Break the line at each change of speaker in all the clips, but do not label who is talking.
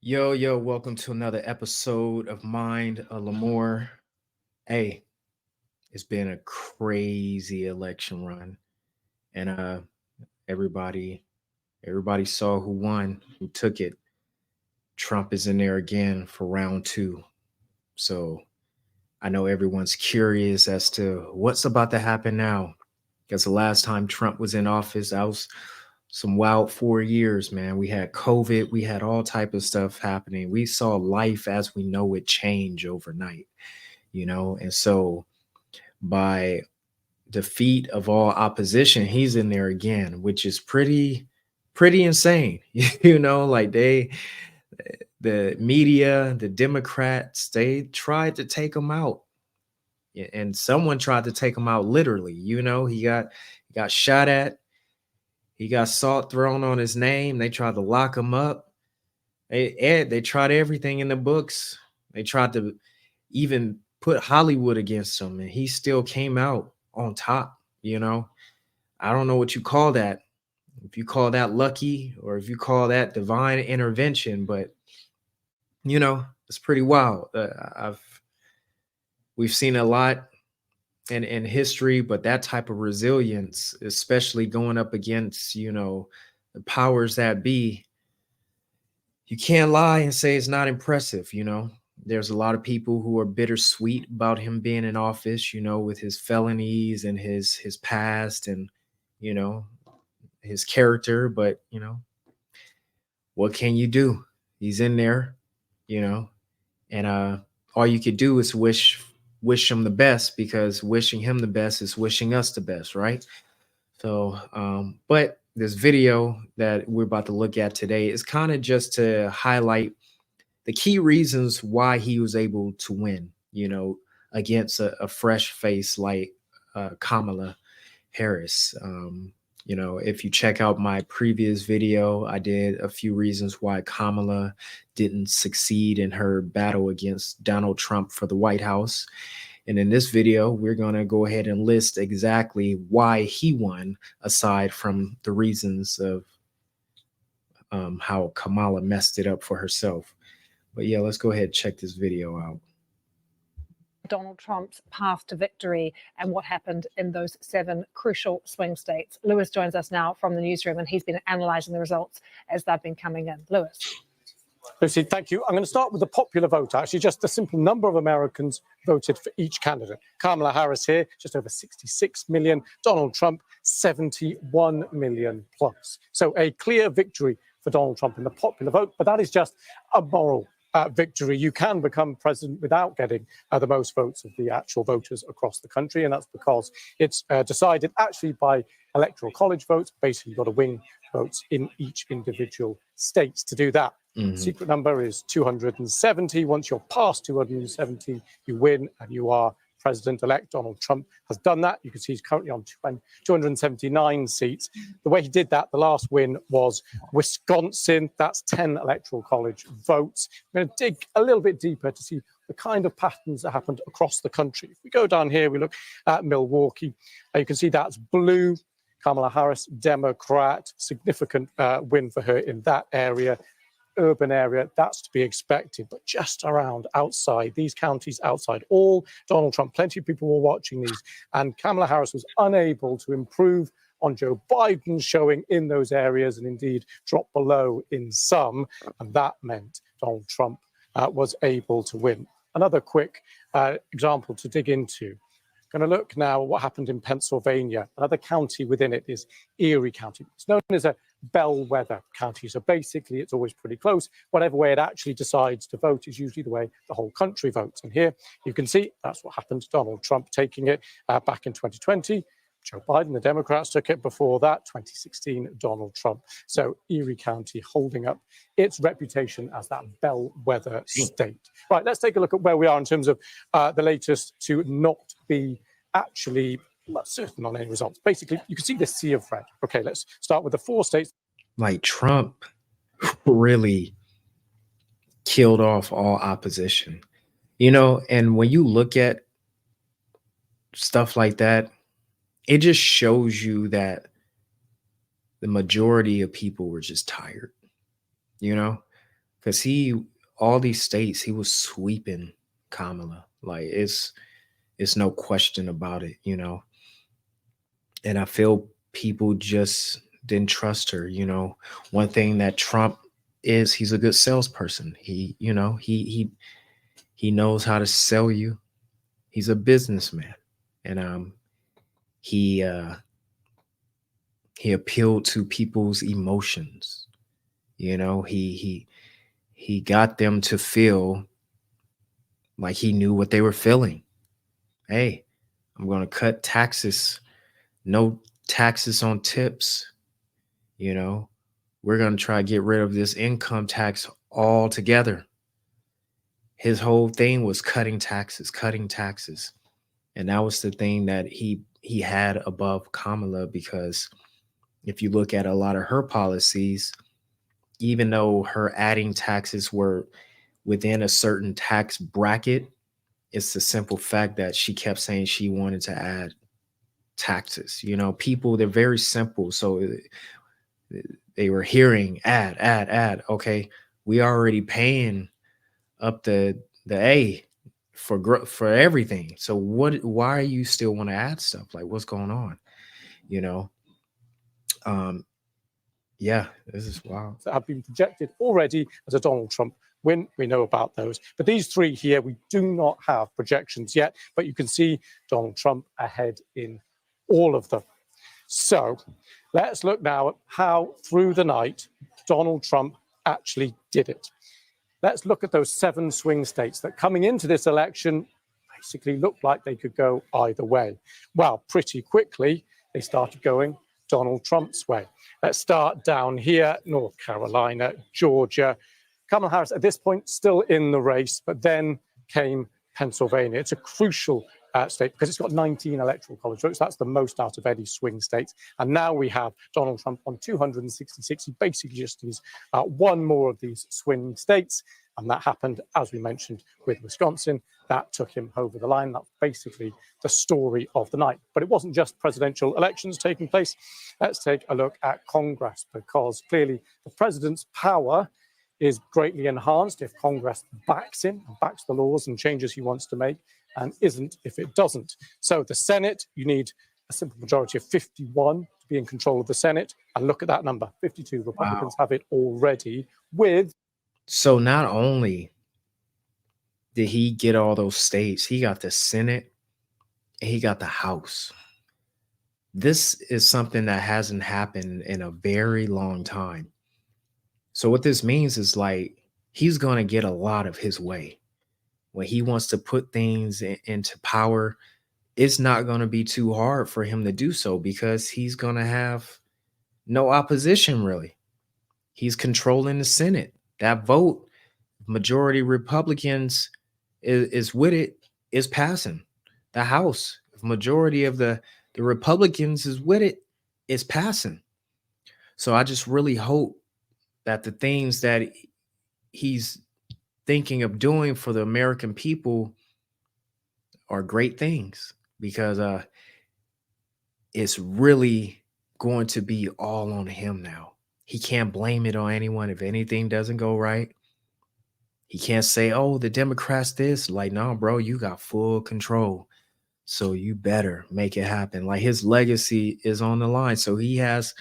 Yo, welcome to another episode of Mind of Lamore. Hey, it's been a crazy election run, and everybody, everybody saw who won, who took it. Trump is in there again for round two. So I know everyone's curious as to what's about to happen now. Because the last time Trump was in office, that was some wild 4 years, man. We had COVID, we had all type of stuff happening. We saw life as we know it change overnight, And so by defeat of all opposition, he's in there again, which is pretty insane. Like the media, the Democrats, they tried to take him out. And someone tried to take him out literally. He got shot at. He got salt thrown on his name. They tried to lock him up. They tried everything in the books. They tried to even put Hollywood against him, and he still came out on top. I don't know what you call that. If you call that lucky or if you call that divine intervention, but it's pretty wild. We've seen a lot in history, but that type of resilience, especially going up against, the powers that be, you can't lie and say it's not impressive. There's a lot of people who are bittersweet about him being in office, with his felonies and his past and, you know, his character, but what can you do? He's in there, you know, and all you could do is wish him the best, because wishing him the best is wishing us the best, right? So, but this video that we're about to look at today is kind of just to highlight the key reasons why he was able to win, against a fresh face like Kamala Harris. If you check out my previous video, I did a few reasons why Kamala didn't succeed in her battle against Donald Trump for the White House. And in this video, we're going to go ahead and list exactly why he won, aside from the reasons of how Kamala messed it up for herself. But yeah, let's go ahead and check this video out.
Donald Trump's path to victory and what happened in those 7 crucial swing states. Lewis joins us now from the newsroom, and he's been analysing the results as they've been coming in. Lewis.
Lucy, thank you. I'm going to start with the popular vote, actually, just the simple number of Americans voted for each candidate. Kamala Harris here, just over 66 million. Donald Trump, 71 million plus. So a clear victory for Donald Trump in the popular vote, but that is just a moral victory. You can become president without getting the most votes of the actual voters across the country, and that's because it's decided actually by electoral college votes. Basically, you've got to win votes in each individual state to do that. Mm-hmm. Secret number is 270. Once you're past 270, you win and you are president-elect. Donald Trump has done that. You can see he's currently on 279 seats. The way he did that, the last win was Wisconsin. That's 10 electoral college votes. I'm going to dig a little bit deeper to see the kind of patterns that happened across the country. If we go down here, we look at Milwaukee. You can see that's blue. Kamala Harris, Democrat, significant win for her in that area. Urban area, that's to be expected, but just around outside these counties, outside all Donald Trump, plenty of people were watching these, and Kamala Harris was unable to improve on Joe Biden's showing in those areas, and indeed dropped below in some, and that meant Donald Trump was able to win. Another quick example to dig into. Going to look now at what happened in Pennsylvania. Another county within it is Erie County. It's known as a bellwether county. So basically, it's always pretty close. Whatever way it actually decides to vote is usually the way the whole country votes. And here you can see that's what happened to Donald Trump taking it back in 2020. Joe Biden, the Democrats, took it before that, 2016, Donald Trump. So Erie County holding up its reputation as that bellwether state. Right, let's take a look at where we are in terms of the latest to not be actually certain on any results. Basically, you can see this sea of red. Okay, let's start with the 4 states.
Like Trump really killed off all opposition, and when you look at stuff like that, it just shows you that the majority of people were just tired. because all these states, he was sweeping Kamala. Like it's no question about it, you know. And I feel people just didn't trust her, you know. One thing that Trump is, he's a good salesperson. He knows how to sell you. He's a businessman. And he uh he appealed to people's emotions. You know, he got them to feel like he knew what they were feeling. Hey, I'm going to cut taxes. No taxes on tips, you know. We're going to try to get rid of this income tax altogether. His whole thing was cutting taxes, cutting taxes. And that was the thing that he had above Kamala, because if you look at a lot of her policies, even though her adding taxes were within a certain tax bracket, it's the simple fact that she kept saying she wanted to add taxes. You know, people, they're very simple. So they were hearing add. Okay, we already paying up the A for everything. So why are you still want to add stuff? Like, what's going on? You know? Um, yeah, this is wild.
That have been projected already as a Donald Trump win. We know about those. But these three here, we do not have projections yet, but you can see Donald Trump ahead in all of them. So let's look now at how through the night Donald Trump actually did it. Let's look at those 7 swing states that coming into this election basically looked like they could go either way. Well, pretty quickly, they started going Donald Trump's way. Let's start down here, North Carolina, Georgia. Kamala Harris at this point still in the race, but then came Pennsylvania. It's a crucial state because it's got 19 electoral college votes. That's the most out of any swing state. And now we have Donald Trump on 266. He basically just needs one more of these swing states. And that happened, as we mentioned, with Wisconsin. That took him over the line. That's basically the story of the night. But it wasn't just presidential elections taking place. Let's take a look at Congress, because clearly the president's power is greatly enhanced if Congress backs him and backs the laws and changes he wants to make, and isn't if it doesn't. So the Senate, you need a simple majority of 51 to be in control of the Senate. And look at that number, 52. Republicans have it already with.
So not only did he get all those states, he got the Senate and he got the House. This is something that hasn't happened in a very long time. So what this means is, like, he's going to get a lot of his way. When he wants to put things into power, it's not going to be too hard for him to do so, because he's going to have no opposition, really. He's controlling the Senate. That vote, majority Republicans is with it, is passing. The House, majority of the Republicans is with it, is passing. So I just really hope that the things that he's thinking of doing for the American people are great things, because it's really going to be all on him now. He can't blame it on anyone if anything doesn't go right. He can't say, oh, the Democrats this. Like, no, bro, you got full control. So you better make it happen. Like, his legacy is on the line. So he has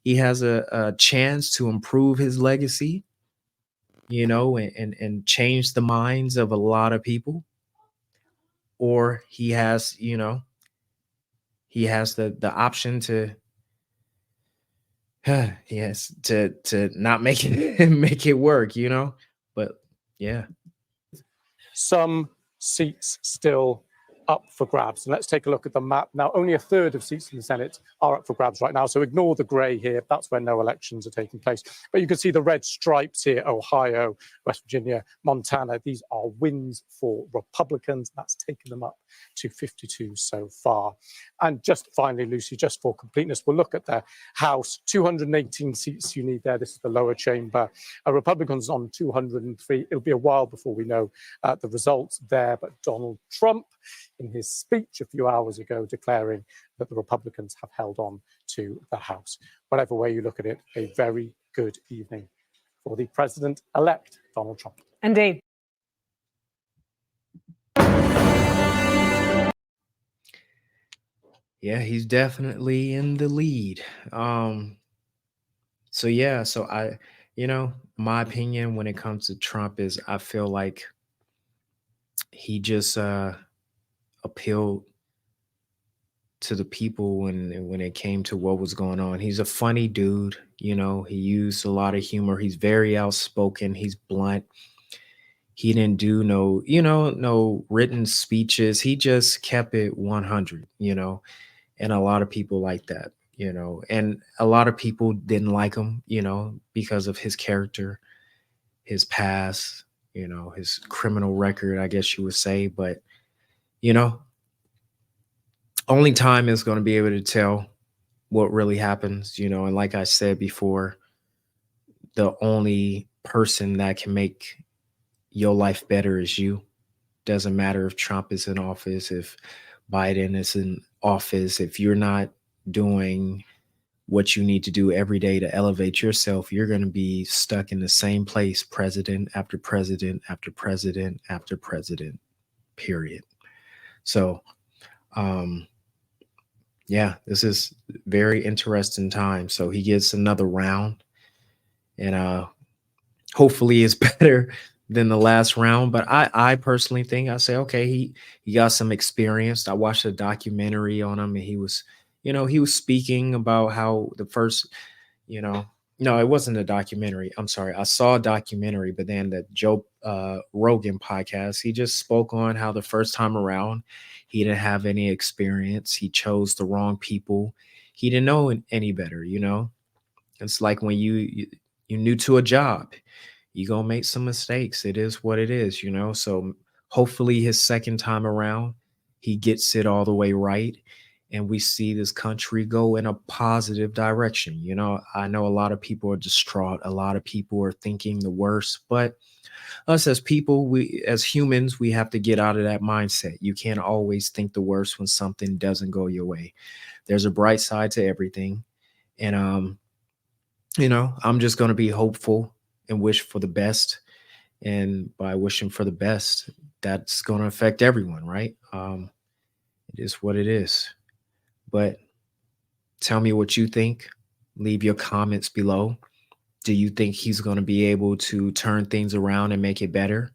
a chance to improve his legacy, you know, and change the minds of a lot of people. Or he has, you know, he has the option to yes, to not make it make it work, you know. But yeah.
Some seats still up for grabs. And let's take a look at the map. Now, only a third of seats in the Senate are up for grabs right now. So ignore the grey here. That's where no elections are taking place. But you can see the red stripes here: Ohio, West Virginia, Montana. These are wins for Republicans. That's taken them up to 52 so far. And just finally, Lucy, just for completeness, we'll look at the House. 218 seats you need there. This is the lower chamber. Republicans on 203. It'll be a while before we know the results there. But Donald Trump, in his speech a few hours ago, declaring that the Republicans have held on to the House. Whatever way you look at it, a very good evening for the president-elect. Donald Trump.
Indeed.
Yeah, he's definitely in the lead. So yeah, so my opinion when it comes to Trump is I feel like he just appealed to the people when it came to what was going on. He's a funny dude, he used a lot of humor. He's very outspoken, he's blunt. He didn't do no written speeches. He just kept it 100, and a lot of people like that, and a lot of people didn't like him, because of his character, his past, his criminal record, I guess you would say. But, you know, only time is going to be able to tell what really happens, and like I said before, the only person that can make your life better is you. Doesn't matter if Trump is in office, if Biden is in office, if you're not doing what you need to do every day to elevate yourself, you're going to be stuck in the same place, president after president after president after president, period. So, yeah, this is very interesting time. So he gets another round, and hopefully it's better than the last round. But I personally think, I say, okay, he got some experience. I watched a documentary on him, and he was speaking about how the first, you know, no, it wasn't a documentary. I'm sorry. I saw a documentary, but then the Joe Rogan podcast, he just spoke on how the first time around, he didn't have any experience. He chose the wrong people. He didn't know any better, It's like when you new to a job, you gonna make some mistakes. It is what it is, So hopefully his second time around, he gets it all the way right, and we see this country go in a positive direction. I know a lot of people are distraught. A lot of people are thinking the worst, but us as people, we as humans, we have to get out of that mindset. You can't always think the worst when something doesn't go your way. There's a bright side to everything, and I'm just gonna be hopeful and wish for the best. And by wishing for the best, that's going to affect everyone, right? It is what it is. But tell me what you think. Leave your comments below. Do you think he's going to be able to turn things around and make it better?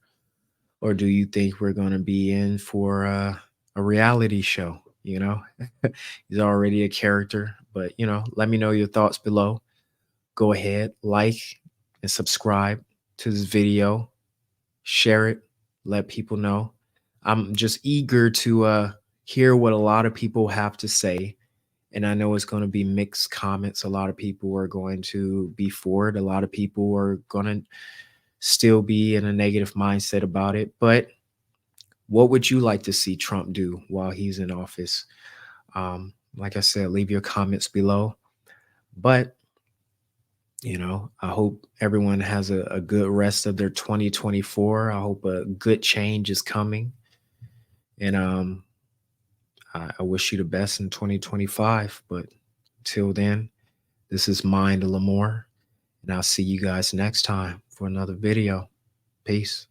Or do you think we're going to be in for a reality show? He's already a character, but let me know your thoughts below. Go ahead, like and subscribe to this video. Share it, let people know. I'm just eager to hear what a lot of people have to say. And I know it's going to be mixed comments. A lot of people are going to be for it. A lot of people are going to still be in a negative mindset about it. But what would you like to see Trump do while he's in office? Like I said, leave your comments below. But I hope everyone has a good rest of their 2024. I hope a good change is coming. And I wish you the best in 2025. But till then, this is Mind Lamore. And I'll see you guys next time for another video. Peace.